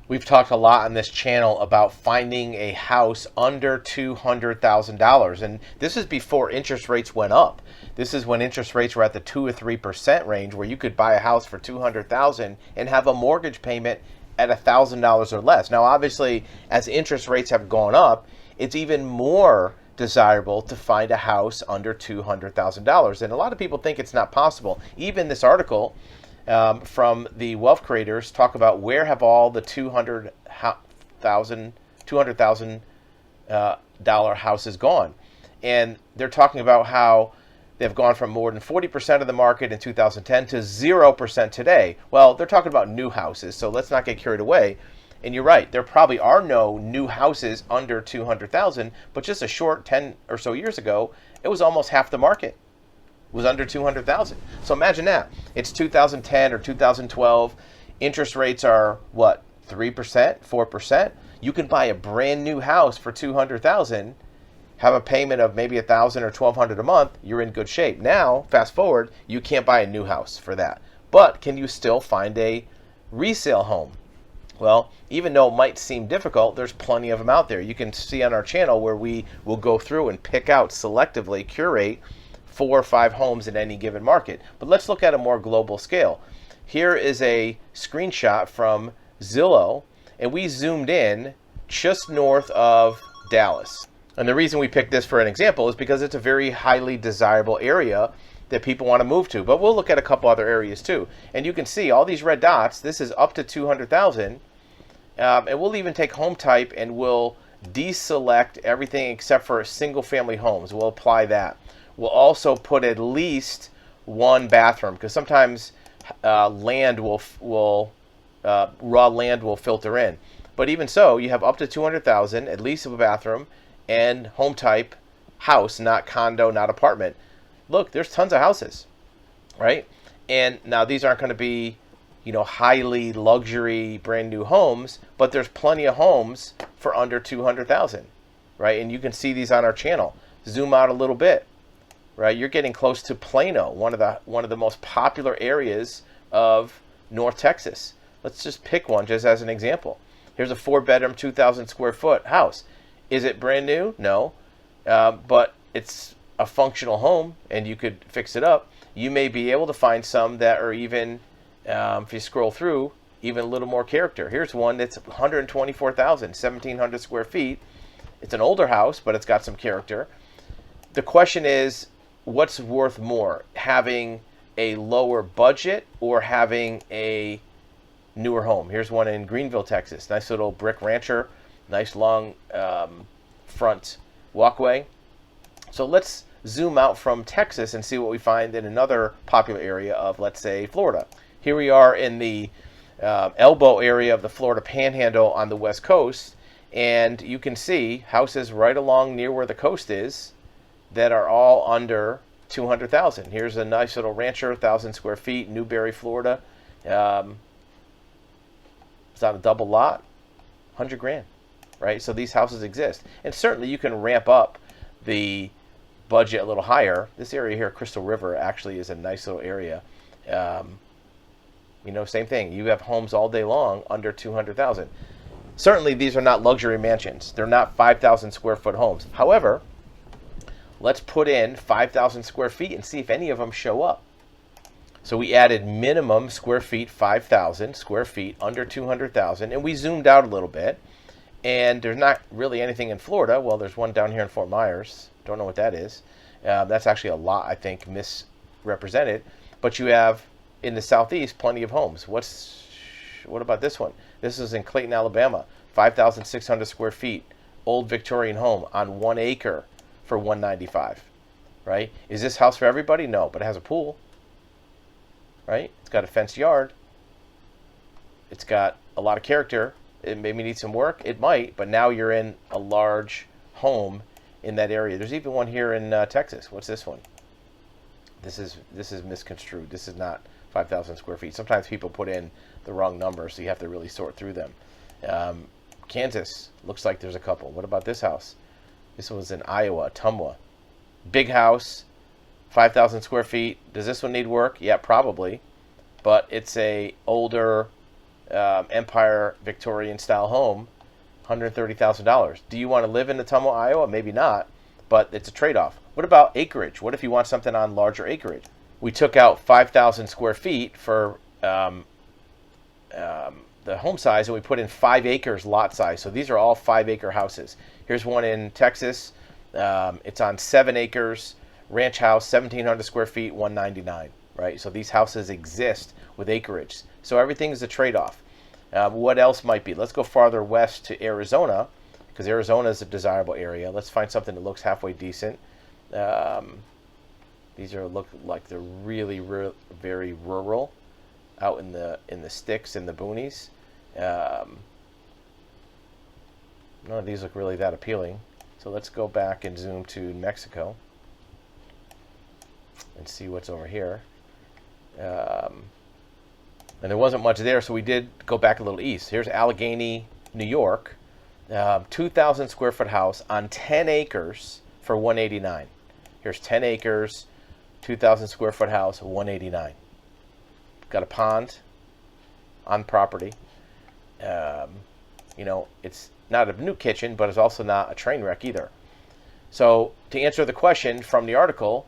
We've talked a lot on this channel about finding a house under $200,000. And this is before interest rates went up. This is when interest rates were at the 2 or 3% range, where you could buy a house for $200,000 and have a mortgage payment at $1,000 or less. Now, obviously, as interest rates have gone up, it's even more desirable to find a house under $200,000. And a lot of people think it's not possible. Even this article from the wealth creators talk about where have all the $200,000 houses gone. And they're talking about how they've gone from more than 40% of the market in 2010 to 0% today. Well, they're talking about new houses, so let's not get carried away. And you're right, there probably are no new houses under 200,000, but just a short 10 or so years ago, it was almost half the market was under 200,000. So imagine that. It's 2010 or 2012. Interest rates are what? 3%, 4%. You can buy a brand new house for 200,000, have a payment of maybe 1,000 or 1,200 a month. You're in good shape. Now, fast forward, you can't buy a new house for that. But can you still find a resale home? Well, even though it might seem difficult, there's plenty of them out there. You can see on our channel where we will go through and pick out, selectively curate 4 or 5 homes in any given market. But let's look at a more global scale. Here is a screenshot from Zillow, and we zoomed in just north of Dallas. And the reason we picked this for an example is because it's a very highly desirable area that people want to move to. But we'll look at a couple other areas too. And you can see all these red dots. This is up to 200,000. And we'll even take home type and we'll deselect everything except for single family homes. We'll apply that. We'll also put at least 1 bathroom, because sometimes raw land will filter in. But even so, you have up to 200,000, at least of a bathroom, and home type house, not condo, not apartment. Look, there's tons of houses, right? And now these aren't going to be, highly luxury brand new homes, but there's plenty of homes for under 200,000, right? And you can see these on our channel. Zoom out a little bit. Right, you're getting close to Plano, one of the most popular areas of North Texas. Let's just pick one just as an example. Here's a 4-bedroom, 2,000 square foot house. Is it brand new? No, but it's a functional home, and you could fix it up. You may be able to find some that are even, if you scroll through, even a little more character. Here's one that's 124,000, 1,700 square feet. It's an older house, but it's got some character. The question is, what's worth more, having a lower budget or having a newer home? Here's one in Greenville, Texas. Nice little brick rancher, nice long front walkway. So let's zoom out from Texas and see what we find in another popular area of, let's say, Florida. Here we are in the elbow area of the Florida Panhandle on the West Coast, and you can see houses right along near where the coast is that are all under 200,000. Here's a nice little rancher, 1,000 square feet, Newberry, Florida. It's on a double lot, 100 grand, right? So these houses exist. And certainly you can ramp up the budget a little higher. This area here, Crystal River, actually is a nice little area. Same thing. You have homes all day long under 200,000. Certainly these are not luxury mansions. They're not 5,000 square foot homes. However, let's put in 5,000 square feet and see if any of them show up. So we added minimum square feet, 5,000 square feet, under 200,000, and we zoomed out a little bit. And there's not really anything in Florida. Well, there's one down here in Fort Myers. Don't know what that is. That's actually a lot, I think, misrepresented. But you have, in the southeast, plenty of homes. What about this one? This is in Clayton, Alabama, 5,600 square feet, old Victorian home on 1 acre. For $195, right? Is this house for everybody? No, but it has a pool, right? It's got a fenced yard. It's got a lot of character. It maybe needs some work. It might, but now you're in a large home in that area. There's even one here in Texas. What's this one? This is misconstrued. This is not 5,000 square feet. Sometimes people put in the wrong number, so you have to really sort through them. Kansas, looks like there's a couple. What about this house? This was in Iowa, Tumwa. Big house, 5,000 square feet. Does this one need work? Yeah, probably. But it's a older Empire Victorian style home, $130,000. Do you want to live in Ottumwa, Iowa? Maybe not, but it's a trade-off. What about acreage? What if you want something on larger acreage? We took out 5,000 square feet for the home size, and we put in 5 acres lot size. So these are all 5-acre houses. Here's one in Texas. It's on 7 acres, ranch house, 1,700 square feet, 199. Right. So these houses exist with acreage. So everything is a trade-off. What else might be? Let's go farther west to Arizona, because Arizona is a desirable area. Let's find something that looks halfway decent. These look like they're really very rural, out in the sticks, in the boonies. None of these look really that appealing. So let's go back and zoom to New Mexico and see what's over here. And there wasn't much there, so we did go back a little east. Here's Allegheny, New York, 2,000 square foot house on 10 acres for $189. Here's 10 acres, 2,000 square foot house, $189. Got a pond on property. It's not a new kitchen, but it's also not a train wreck either. So to answer the question from the article,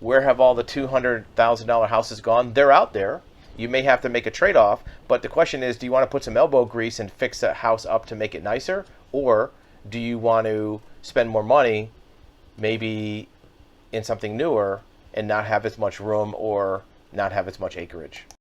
where have all the $200,000 houses gone? They're out there. You may have to make a trade-off, but the question is, do you want to put some elbow grease and fix a house up to make it nicer? Or do you want to spend more money, maybe in something newer, and not have as much room or not have as much acreage?